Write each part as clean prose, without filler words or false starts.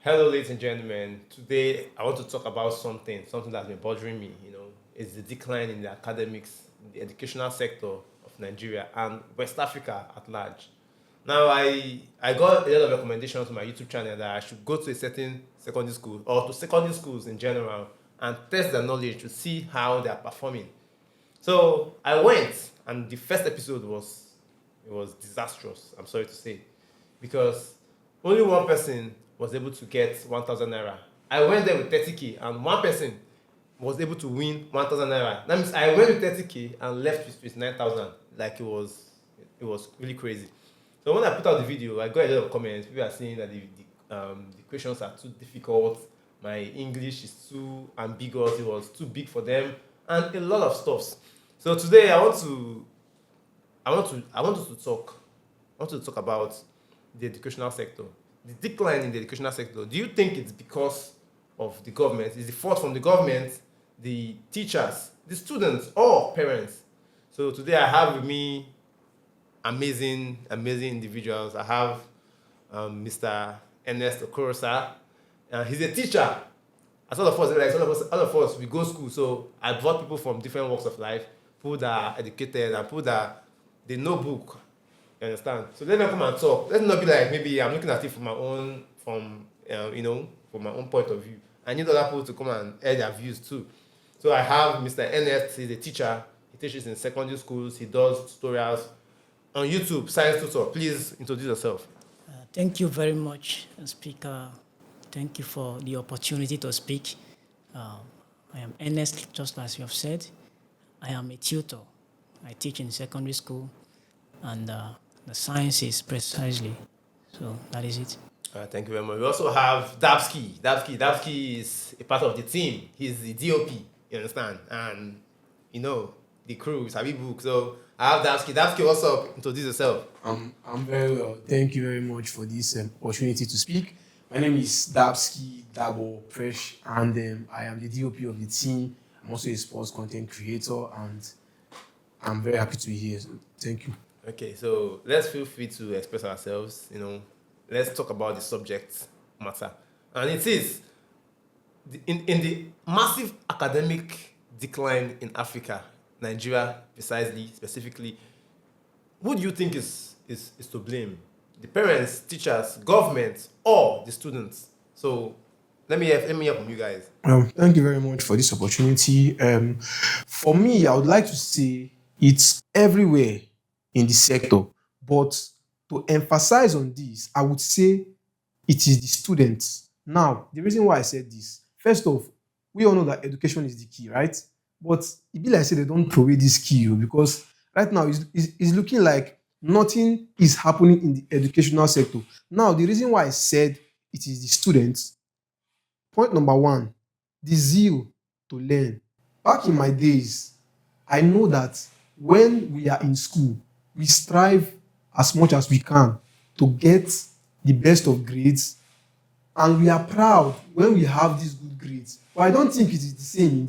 Hello, ladies and gentlemen. Today, I want to talk about something that's been bothering me. Is the decline in the academics, in the educational sector of Nigeria and West Africa at large. Now, I got a lot of recommendations on my YouTube channel that I should go to a certain secondary school or to secondary schools in general and test their knowledge to see how they are performing. So I went, and the first episode was disastrous. I'm sorry to say, because only one person was able to get 1,000 naira. I went there with 30k, and one person was able to win 1,000 naira. That means I went with 30k and left with 9,000. Like it was really crazy. So when I put out the video, I got a lot of comments. People are saying that the questions are too difficult. My English is too ambiguous. It was too big for them, and a lot of stuffs. So today I want us to talk. I want to talk about the educational sector, the decline in the educational sector. Do you think it's because of the government? Is the fault from the government, the teachers, the students, or parents? So today I have with me amazing individuals. I have Mr. Ernest Okorosa. He's a teacher. As all of us, like all of us, we go school. So I brought people from different walks of life, people that are educated and people that they know book. You understand? So let them come and talk. Let's not be like maybe I'm looking at it from my own point of view. I need other people to come and air their views too. So I have Mr. Ernest. He's a teacher. He teaches in secondary schools. He does tutorials on YouTube. Science tutor. Please introduce yourself. Thank you very much, Speaker. Thank you for the opportunity to speak. Uh, I am Ernest, just as you have said. I am a tutor. I teach in secondary school, and the science is precisely. So that is it. Thank you very much. We also have Dabski. Dabski is a part of the team. He's the DOP. You understand? And the crew is Sabi Book. So I have Dabski. Dabski, what's up? Introduce yourself. I'm very well. Thank you very much for this opportunity to speak. My name is Dabski Dabo Presh, and I am the DOP of the team. I'm also a sports content creator, and I'm very happy to be here. So thank you. Okay, so let's feel free to express ourselves. Let's talk about the subject matter. And it is in the massive academic decline in Africa, Nigeria precisely, specifically. Who do you think is to blame? The parents, teachers, government, or the students? So let me hear from you guys. Thank you very much for this opportunity. For me, I would like to say it's everywhere in the sector, but to emphasize on this, I would say it is the students. Now, the reason why I said this, first off, we all know that education is the key, right? But it be like I say they don't provide this key because right now it's looking like nothing is happening in the educational sector. Now, the reason why I said it is the students, point number one, the zeal to learn. Back in my days, I know that when we are in school, we strive as much as we can to get the best of grades, and we are proud when we have these good grades. But I don't think it is the same in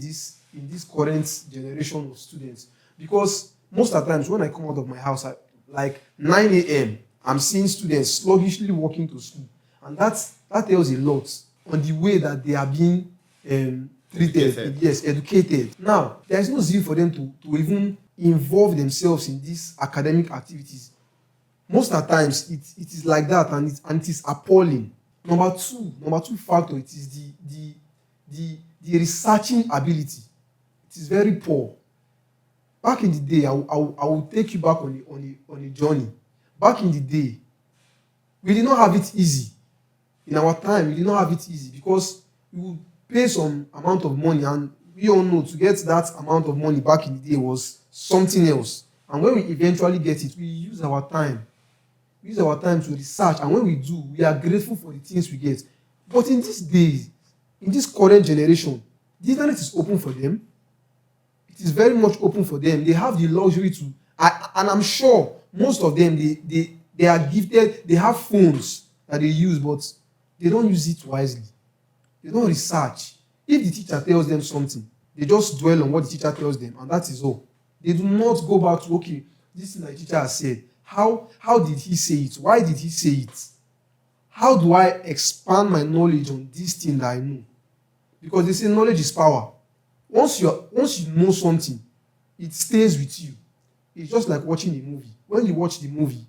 this current generation of students, because most of the times when I come out of my house at like 9 a.m., I'm seeing students sluggishly walking to school, and that tells a lot on the way that they are being treated, yes, educated. Now, there is no zeal for them to even involve themselves in these academic activities. Most of the times, it is like that, and it is appalling. Number two factor, it is the researching ability. It is very poor. Back in the day, I will take you back on a journey. Back in the day, we did not have it easy. In our time, we did not have it easy because we would pay some amount of money, and we all know to get that amount of money back in the day was something else. And when we eventually get it, we use our time. We use our time to research, and when we do, we are grateful for the things we get. But in these days, in this current generation, the internet is open for them. It is very much open for them. They have the luxury to, and I'm sure most of them, they are gifted, they have phones that they use, but they don't use it wisely. They don't research. If the teacher tells them something, they just dwell on what the teacher tells them, and that is all. They do not go back to, this thing that the teacher has said. How did he say it? Why did he say it? how do I expand my knowledge on this thing that I know? Because they say knowledge is power. Once you know something, it stays with you. It's just like watching a movie. When you watch the movie,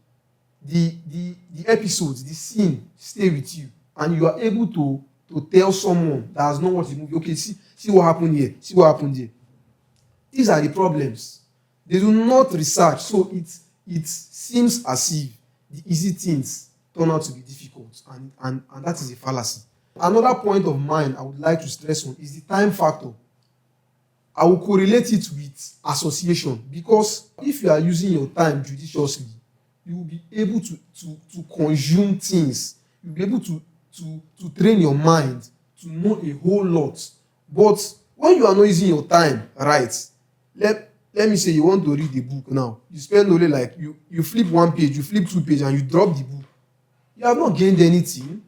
the episodes, the scene stay with you, and you are able to tell someone that has not watched the movie, okay, see what happened here, see what happened there. These are the problems. They do not research, so it seems as if the easy things turn out to be difficult, and that is a fallacy. Another point of mine I would like to stress on is the time factor. I will correlate it with association, because if you are using your time judiciously, you will be able to consume things. You'll be able to train your mind to know a whole lot. But when you are not using your time right, let me say you want to read the book now. You spend only like you flip one page, you flip two pages, and you drop the book. You have not gained anything.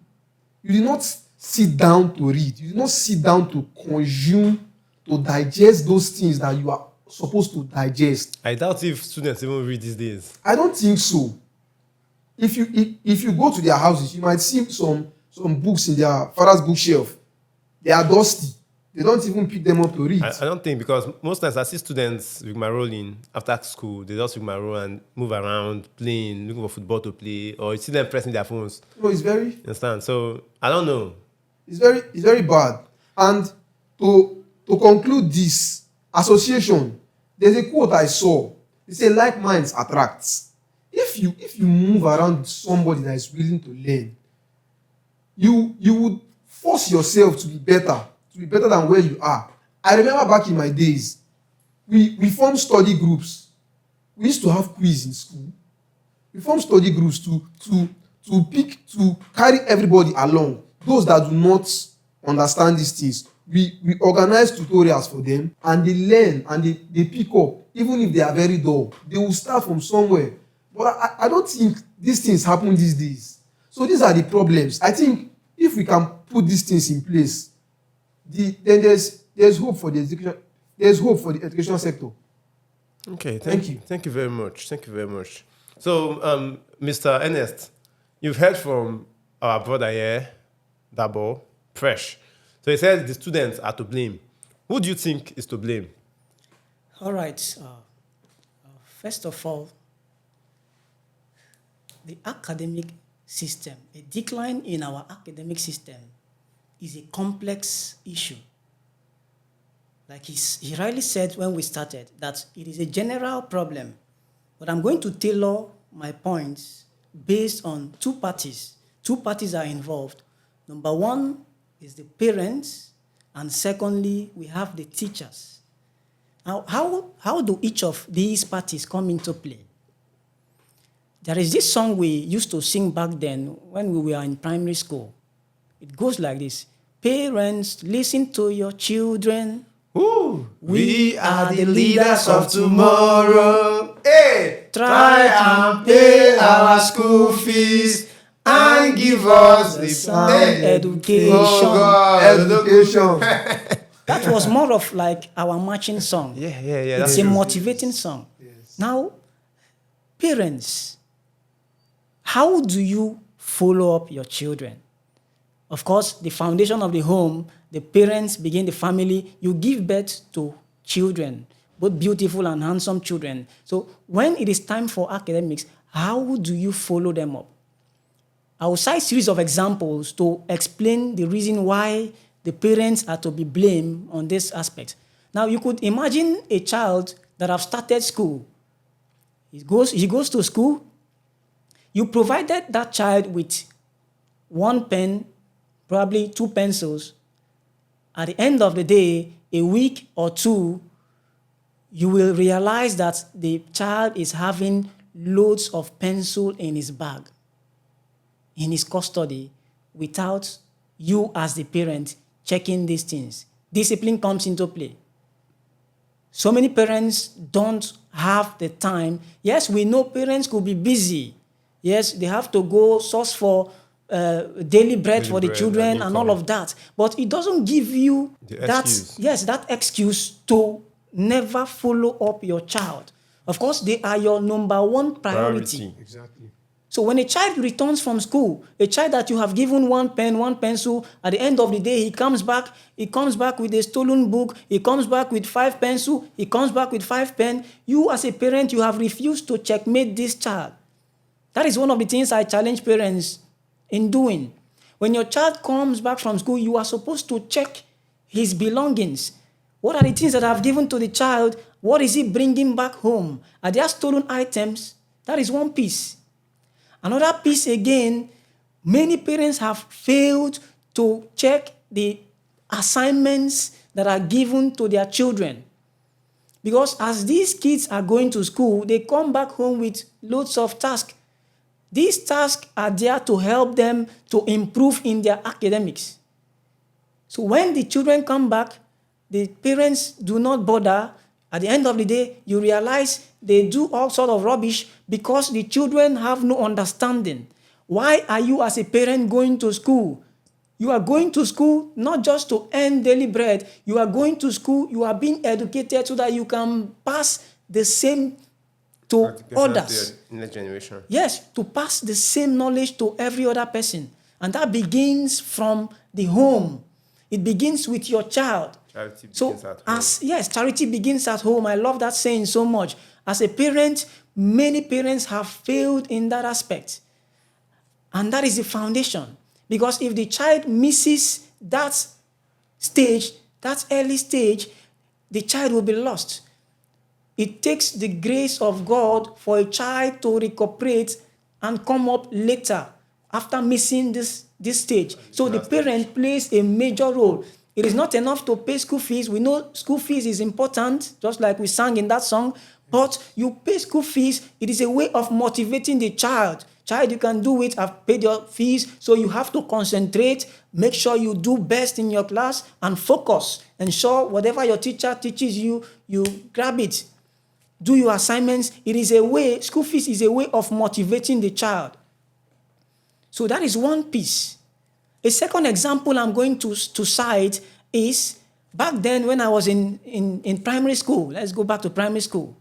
You did not sit down to read. You did not sit down to consume, to digest those things that you are supposed to digest. I doubt if students even read these days. I don't think so. If you go to their houses, you might see some books in their father's bookshelf. They are dusty. They don't even pick them up to read. I don't think, because most times I see students with my rolling after school, they just with my roll and move around, playing, looking for football to play, or you see them pressing their phones. No, it's very, You understand? So I don't know. it's very bad. And to conclude this association, there's a quote I saw. It said, "Like minds attract." If you move around with somebody that is willing to learn, you would force yourself to be better than where you are. I remember back in my days, we formed study groups. We used to have quiz in school. We formed study groups to carry everybody along. Those that do not understand these things, we organize tutorials for them, and they learn and they pick up. Even if they are very dull, they will start from somewhere. But I don't think these things happen these days. So these are the problems. I think if we can put these things in place, then there's hope for the education. There's hope for the educational sector. Okay, Thank you. Thank you very much. Thank you very much. So, Mr. Ernest, you've heard from our brother here, Dabo, Fresh. So he said the students are to blame. Who do you think is to blame? All right. First of all, the academic system, a decline in our academic system is a complex issue. Like he rightly said when we started, that it is a general problem. But I'm going to tailor my points based on two parties. Two parties are involved. Number one is the parents, and secondly, we have the teachers. Now, how do each of these parties come into play? There is this song we used to sing back then when we were in primary school. It goes like this: parents, listen to your children. Ooh, we are the leaders of tomorrow. Hey, try and pay our school fees and give us the sound hey. education. Oh God, Education. That was more of like our marching song. Yeah. It's That's a true. motivating song. Yes. Now, parents, how do you follow up your children? Of course, the foundation of the home, the parents begin the family. You give birth to children, both beautiful and handsome children. So when it is time for academics, how do you follow them up? I will cite a series of examples to explain the reason why the parents are to be blamed on this aspect. Now, you could imagine a child that have started school. He goes to school. You provided that child with one pen, probably two pencils. At the end of the day, a week or two, you will realize that the child is having loads of pencil in his bag, in his custody, without you as the parent checking these things. Discipline comes into play. So many parents don't have the time. Yes, we know parents could be busy. Yes, they have to go source for daily bread for the children and all of that. But it doesn't give you that excuse to never follow up your child. Of course, they are your number one priority. Exactly. So So when a child returns from school, a child that you have given one pen, one pencil, at the end of the day, he comes back with a stolen book, he comes back with 5 pencils, he comes back with 5 pen. You as a parent, you have refused to checkmate this child. That is one of the things I challenge parents in doing. When your child comes back from school, you are supposed to check his belongings. What are the things that I've given to the child? What is he bringing back home? Are there stolen items? That is one piece. Another piece again, many parents have failed to check the assignments that are given to their children. Because as these kids are going to school, they come back home with loads of tasks. These tasks are there to help them to improve in their academics. So when the children come back, the parents do not bother. At the end of the day, you realize they do all sort of rubbish because the children have no understanding. Why are you as a parent going to school? You are going to school not just to earn daily bread. You are going to school, you are being educated so that you can pass the same to others. To your next generation. Yes, to pass the same knowledge to every other person. And that begins from the home. It begins with your child. Charity So, begins at home. charity begins at home. I love that saying so much. As a parent, many parents have failed in that aspect. And that is the foundation. Because if the child misses that stage, that early stage, the child will be lost. It takes the grace of God for a child to recuperate and come up later after missing this stage. So the parent plays a major role. It is not enough to pay school fees. We know school fees is important, just like we sang in that song. But you pay school fees, it is a way of motivating the child. Child, you can do it. I've paid your fees, so you have to concentrate. Make sure you do best in your class and focus. Ensure whatever your teacher teaches you, you grab it. Do your assignments. It is a way, school fees is a way of motivating the child. So that is one piece. A second example I'm going to cite is back then when I was in primary school. Let's go back to primary school.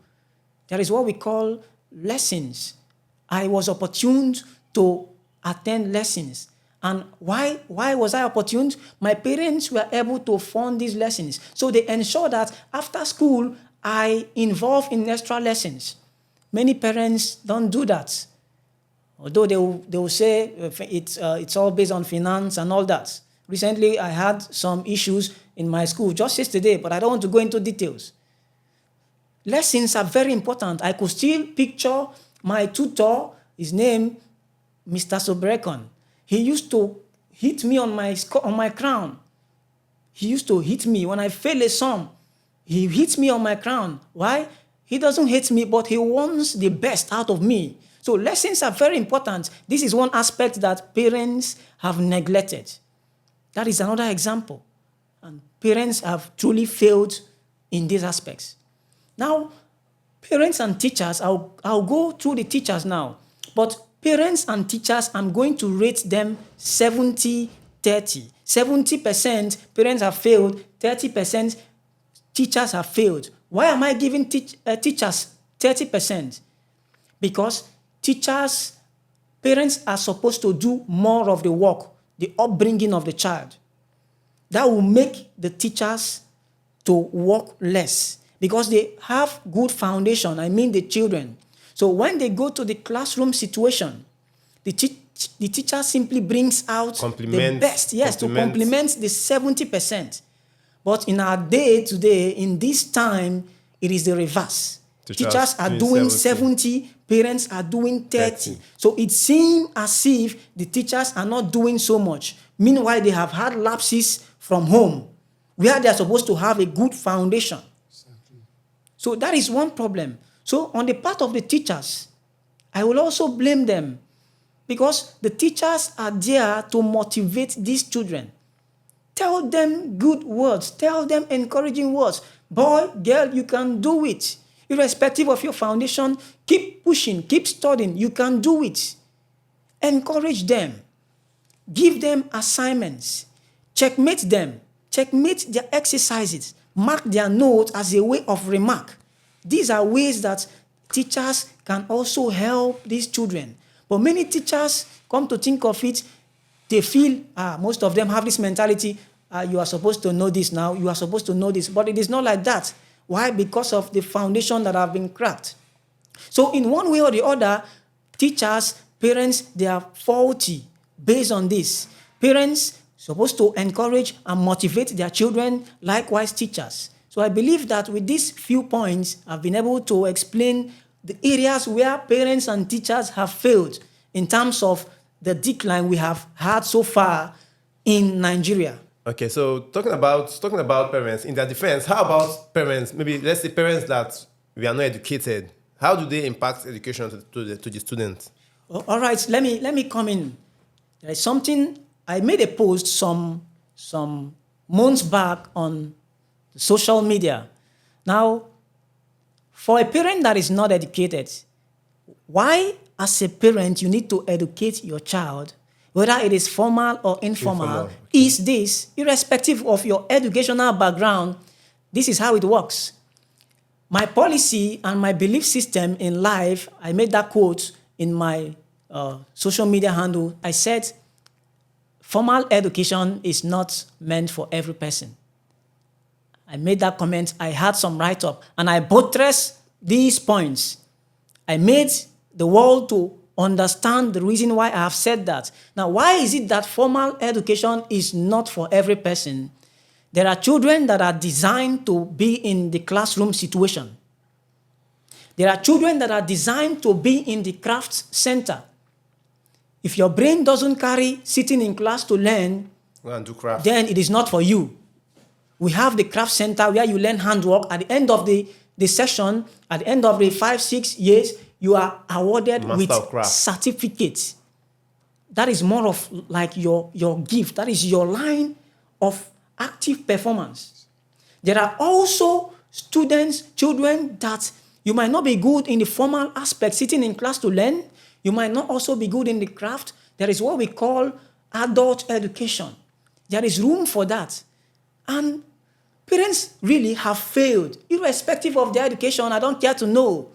There is what we call lessons. I was opportuned to attend lessons. And why was I opportuned? My parents were able to fund these lessons. So they ensure that after school, I involve in extra lessons. Many parents don't do that. Although they will say it's all based on finance and all that. Recently, I had some issues in my school just yesterday, but I don't want to go into details. Lessons are very important. I could still picture my tutor, his name, Mr. Sobrekon. He used to hit me on my crown. He used to hit me when I fail a sum. He hits me on my crown. Why? He doesn't hate me, but he wants the best out of me. So lessons are very important. This is one aspect that parents have neglected. That is another example. And parents have truly failed in these aspects. Now, parents and teachers, I'll go through the teachers now. But parents and teachers, I'm going to rate them 70-30. 70% parents have failed, 30% teachers have failed. Why am I giving teachers 30%? Because parents are supposed to do more of the work, the upbringing of the child. That will make the teachers to work less because they have good foundation, I mean the children. So when they go to the classroom situation, the teacher simply brings out the best, to complement the 70%. But in our day today, in this time, it is the reverse. Teachers are doing 70, parents are doing 30. So it seems as if the teachers are not doing so much. Meanwhile, they have had lapses from home, where they are supposed to have a good foundation. Exactly. So that is one problem. So on the part of the teachers, I will also blame them because the teachers are there to motivate these children. Tell them good words. Tell them encouraging words. Boy, girl, you can do it. Irrespective of your foundation, keep pushing, keep studying. You can do it. Encourage them. Give them assignments. Checkmate them. Checkmate their exercises. Mark their notes as a way of remark. These are ways that teachers can also help these children. But many teachers, come to think of it, they feel, most of them have this mentality, you are supposed to know this now, you are supposed to know this. But it is not like that. Why? Because of the foundation that have been cracked. So in one way or the other, teachers, parents, they are faulty based on this. Parents supposed to encourage and motivate their children, likewise teachers. So I believe that with these few points, I've been able to explain the areas where parents and teachers have failed in terms of the decline we have had so far in Nigeria. Okay, so talking about parents, in their defense, how about parents? Maybe let's say parents that we are not educated. How do they impact education to the students? All right, let me come in. There is something I made a post some months back on social media. Now, for a parent that is not educated, why, as a parent, you need to educate your child, whether it is formal or informal, Okay. is this, irrespective of your educational background, this is how it works. My policy and my belief system in life, I made that quote in my social media handle. I said, formal education is not meant for every person. I made that comment. I had some write-up, and I buttressed these points. I made the world to understand the reason why I have said that. Now, why is it that formal education is not for every person? There are children that are designed to be in the classroom situation. There are children that are designed to be in the craft center. If your brain doesn't carry sitting in class to learn, Go and do craft. then it is not for you. We have the craft center where you learn handwork. At the end of the session, at the end of the 5-6 years, you are awarded Master with of craft. certificates. That is more of like your gift. That is your line of active performance. There are also students, children that you might not be good in the formal aspect, sitting in class to learn. You might not also be good in the craft. There is what we call adult education. There is room for that. And parents really have failed, irrespective of their education. I don't care to know.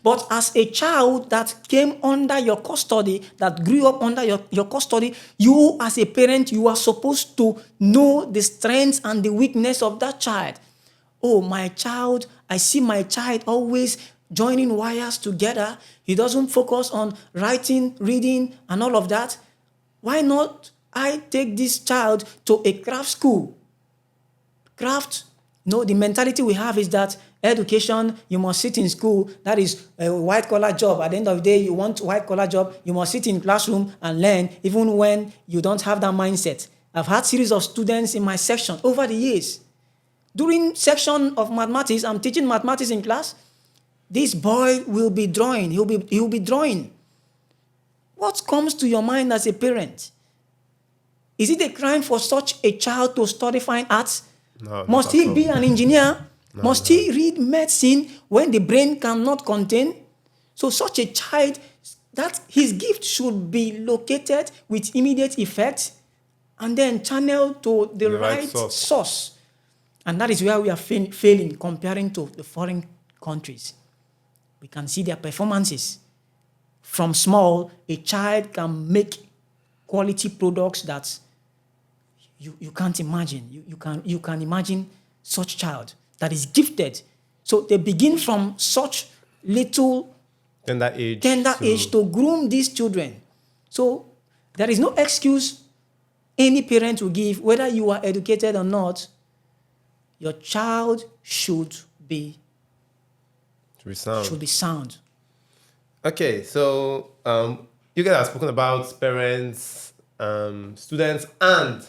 But as a child that came under your custody, that grew up under your custody, you as a parent, you are supposed to know the strengths and the weakness of that child. Oh, my child, I see my child always joining wires together. He doesn't focus on writing, reading, and all of that. Why not I take this child to a craft school? Craft, no, the mentality we have is that education, you must sit in school. That is a white-collar job. At the end of the day, you want a white-collar job, you must sit in classroom and learn, even when you don't have that mindset. I've had series of students in my section over the years. During section of mathematics, I'm teaching mathematics in class. This boy will be drawing. He'll be drawing. What comes to your mind as a parent? Is it a crime for such a child to study fine arts? No, Must he be an engineer? Must he read medicine when the brain cannot contain? So such a child, that his gift should be located with immediate effect and then channeled to the right source. And that is where we are failing comparing to the foreign countries. We can see their performances. From small, a child can make quality products that you can't imagine. You can imagine such child that is gifted. So they begin from such little tender age to groom these children. So there is no excuse any parent will give, whether you are educated or not. Your child should be sound. Okay, so you guys have spoken about parents, students, and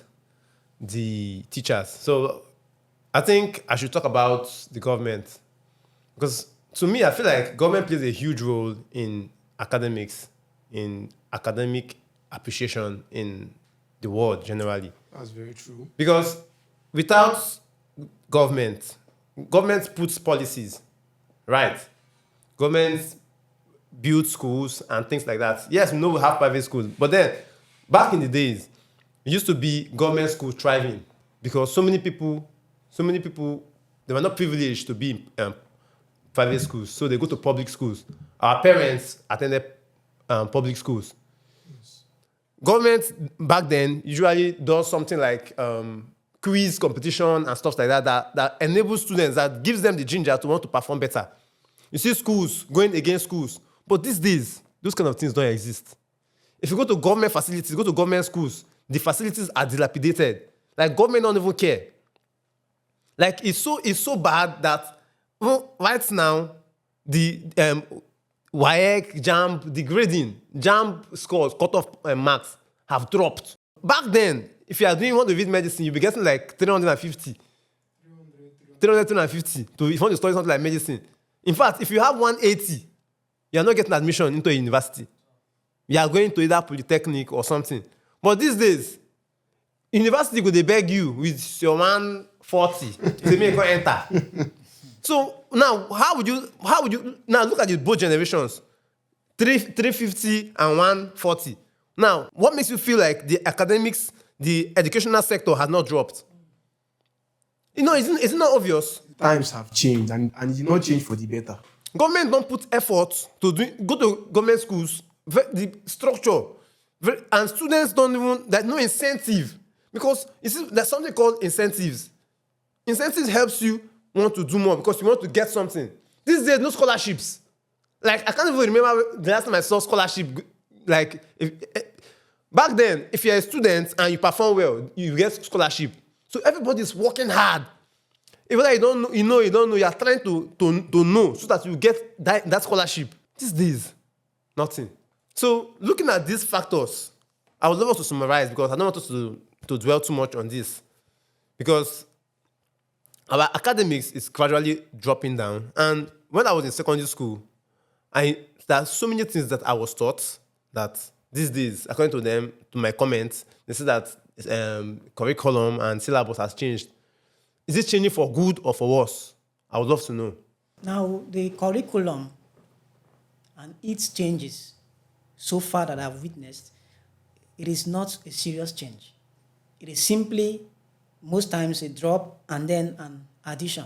the teachers. So I think I should talk about the government, because to me, I feel like government plays a huge role in academics, in academic appreciation in the world generally. That's very true. Because without government puts policies, right? Government builds schools and things like that. Yes, we know we have private schools, but then back in the days, it used to be government schools thriving because so many people, they were not privileged to be in private schools, so they go to public schools. Our parents attended public schools. government back then usually does something like quiz competition and stuff like that enables students, that gives them the ginger to want to perform better. You see schools going against schools, but these days those kind of things don't exist. If you go to government facilities, go to government schools, the facilities are dilapidated. Like, government don't even care. Like, it's so bad that right now the WAEC, JAMB, the grading, JAMB scores, cutoff marks have dropped. Back then, if you want to read medicine, you'll be getting like 350. 350 if you want to study something like medicine. In fact, if you have 180, you are not getting admission into a university. You are going to either polytechnic or something. But these days, university could they beg you with your 140 to make you enter. So now, how would you now look at the both generations, 350 and 140. Now, what makes you feel like the academics, the educational sector has not dropped? Isn't it obvious? Times have changed, and it did not change for the better. Government don't put effort to go to government schools, the structure, and students don't even, there's no incentive. Because you see, there's something called incentives. Incentives helps you want to do more because you want to get something. These days, no scholarships. Like, I can't even remember the last time I saw scholarship. Like, back then, if you're a student and you perform well, you get scholarship. So everybody's working hard. Even though you don't know, you are trying to know so that you get that scholarship. These days, nothing. So looking at these factors, I would love us to summarize, because I don't want us to dwell too much on this. Because our academics is gradually dropping down. And when I was in secondary school, there are so many things that I was taught that these days, according to them, to my comments, they say that curriculum and syllabus has changed. Is it changing for good or for worse? I would love to know. Now, the curriculum and its changes, so far that I've witnessed, it is not a serious change. It is simply, most times, a drop and then an addition.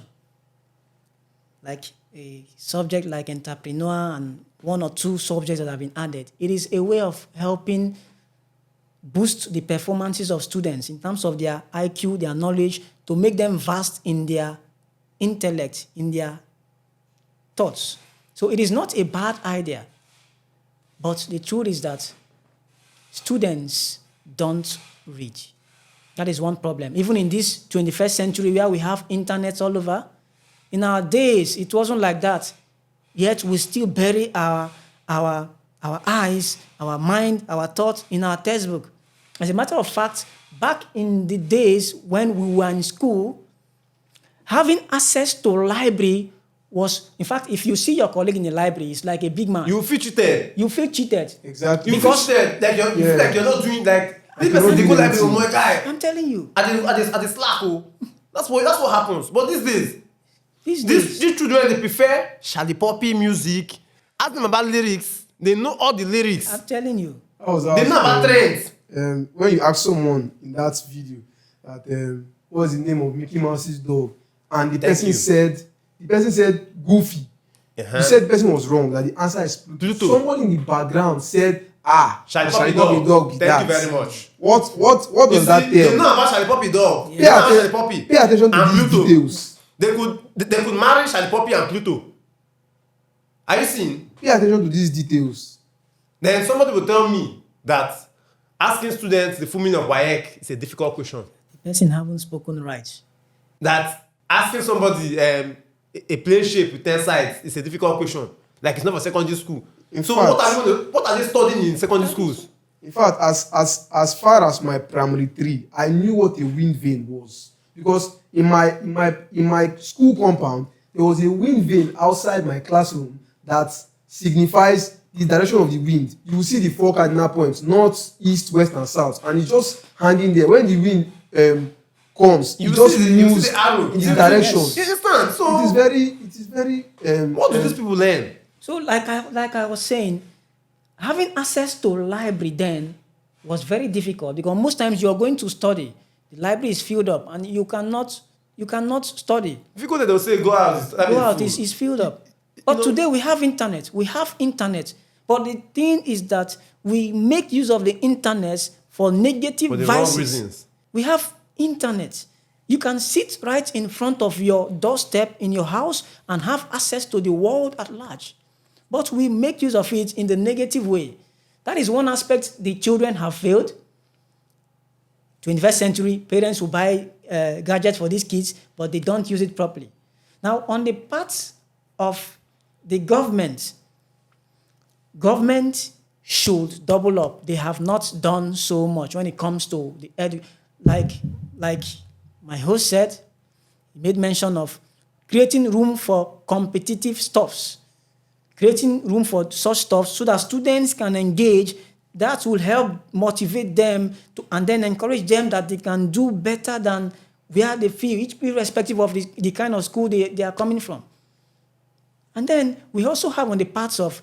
Like a subject like entrepreneur and one or two subjects that have been added. It is a way of helping boost the performances of students in terms of their IQ, their knowledge, to make them vast in their intellect, in their thoughts. So it is not a bad idea. But the truth is that students don't read. That is one problem. Even in this 21st century where we have internet all over, in our days, it wasn't like that. Yet we still bury our eyes, our mind, our thoughts in our textbook. As a matter of fact, back in the days when we were in school, having access to library was, in fact, if you see your colleague in the library, it's like a big man. You feel cheated. You feel cheated. Exactly. You feel cheated. Like you feel like you're not doing, like, this person dey go library with my guy. I'm telling you. At the slack. That's what happens. But these days, These children, they prefer Charlie Poppy music. Ask them about lyrics. They know all the lyrics. I'm telling you. They know about trends. When you ask someone in that video that what's the name of Mickey Mouse's dog, and the person said Goofy. You said the person was wrong, that the answer is Pluto. Someone in the background said, Charlie Poppy dog. Thank you very much. What does that tell? They know about Charlie Poppy dog. Yeah. Pay attention to these details. They could marry Charlie Poppy and Pluto. Are you seeing? Pay attention to these details. Then somebody will tell me that asking students the full meaning of WAEC is a difficult question. The person haven't spoken right. That asking somebody a plane shape with 10 sides is a difficult question. Like, it's not for secondary school. What are they studying in secondary schools? In fact, as far as my primary 3, I knew what a wind vane was. Because in my school compound, there was a wind vane outside my classroom that signifies the direction of the wind. You will see the 4 cardinal points: north, east, west, and south. And it's just hanging there. When the wind comes, you it just moves the arrow in the direction. You understand? So it is very. What do these people learn? So, like I was saying, having access to library then was very difficult, because most times you are going to study, the library is filled up, and you cannot study. If you go there, they'll say go out. Go out, it's filled up. But today we have internet. We have internet. But the thing is that we make use of the internet for negative For the wrong vices. reasons. We have internet. You can sit right in front of your doorstep in your house and have access to the world at large. But we make use of it in the negative way. That is one aspect the children have failed. 21st century, parents will buy gadgets for these kids, but they don't use it properly. Now, on the part of the government should double up. They have not done so much when it comes to the like my host said, he made mention of creating room for competitive stuffs, creating room for such stuff so that students can engage. That will help motivate them and then encourage them that they can do better than where they feel, irrespective of the kind of school they are coming from. And then we also have on the parts of,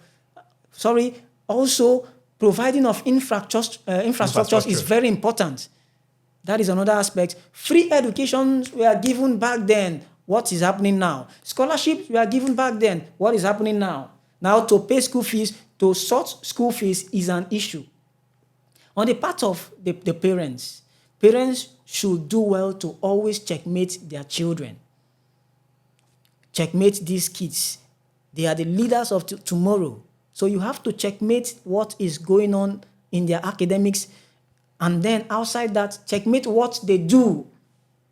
also providing of infrastructures is very important. That is another aspect. Free education were given back then. What is happening now? Scholarships were given back then. What is happening now? Now to pay school fees, to sort school fees is an issue. On the part of the parents should do well to always checkmate their children. Checkmate these kids. They are the leaders of tomorrow. So you have to checkmate what is going on in their academics, and then outside that, checkmate what they do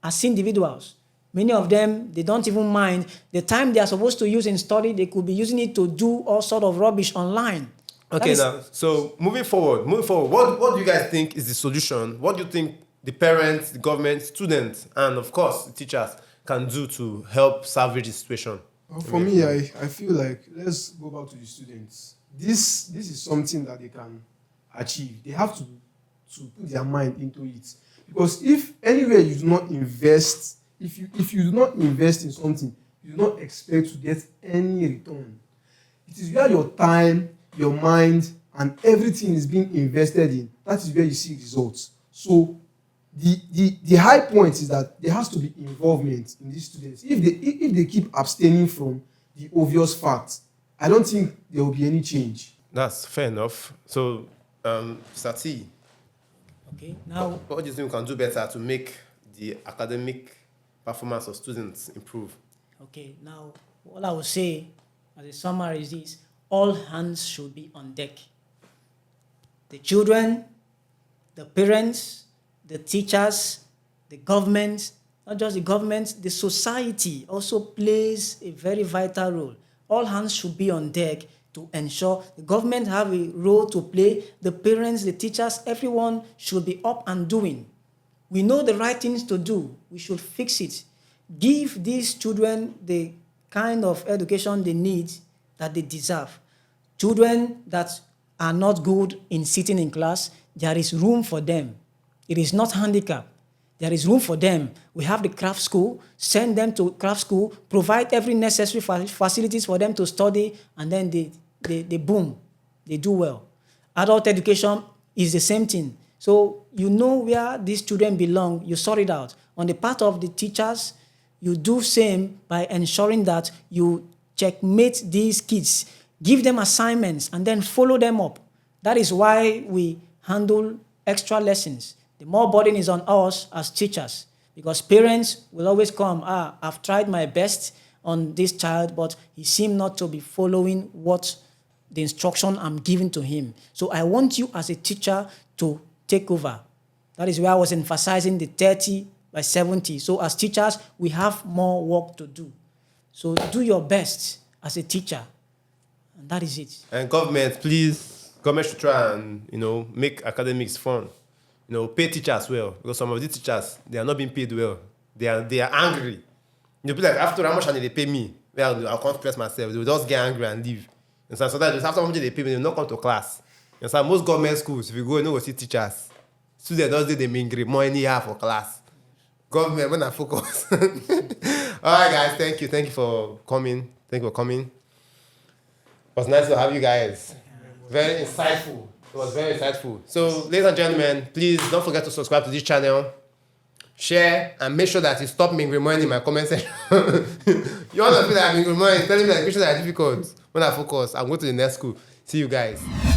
as individuals. Many of them, they don't even mind. The time they are supposed to use in study, they could be using it to do all sort of rubbish online. Okay, now, so moving forward, what do you guys think is the solution? What do you think the parents, the government, students, and of course, the teachers can do to help salvage the situation? Well, for me, I feel like, let's go back to the students. This is something that they can achieve. They have to put their mind into it. Because if anywhere you do not invest, if you do not invest in something, you do not expect to get any return. It is where your time, your mind, and everything is being invested in. That is where you see results. So the high point is that there has to be involvement in these students. If they keep abstaining from the obvious facts, I don't think there will be any change. That's fair enough. So, Sati, okay, now what do you think we can do better to make the academic performance of students improve? Okay, now what I would say as a summary is this: all hands should be on deck. The children, the parents, the teachers, the government, not just the government, the society also plays a very vital role. All hands should be on deck to ensure the government have a role to play, the parents, the teachers, everyone should be up and doing. We know the right things to do. We should fix it. Give these children the kind of education they need, that they deserve. Children that are not good in sitting in class, there is room for them. It is not handicap. There is room for them. We have the craft school. Send them to craft school. Provide every necessary facilities for them to study, and then they boom. They do well. Adult education is the same thing. So you know where these children belong. You sort it out. On the part of the teachers, you do same by ensuring that you checkmate these kids. Give them assignments and then follow them up. That is why we handle extra lessons. The more burden is on us as teachers, because parents will always come, I've tried my best on this child, but he seemed not to be following what the instruction I'm giving to him. So I want you as a teacher to take over. That is where I was emphasizing the 30/70. So as teachers, we have more work to do. So do your best as a teacher. And that is it. And government should try and, make academics fun. Pay teachers well, because some of these teachers, they are not being paid well. They are angry. You'll be like, after how much money they pay me, well, I'll can't press myself. They will just get angry and leave. And so that just after how much they pay me, they will not come to class. And so most government schools, if you go, you know, see teachers. Students don't do the mingre more anyhow for class. Government, when I focus. All right, guys, thank you. Thank you for coming. It was nice to have you guys. Very insightful. It was very insightful. So, ladies and gentlemen, please don't forget to subscribe to this channel, share, and make sure that you stop me reminding in my comment section. You want to feel like I'm reminding, telling me that questions are difficult. When I focus, I'm going to the next school. See you guys.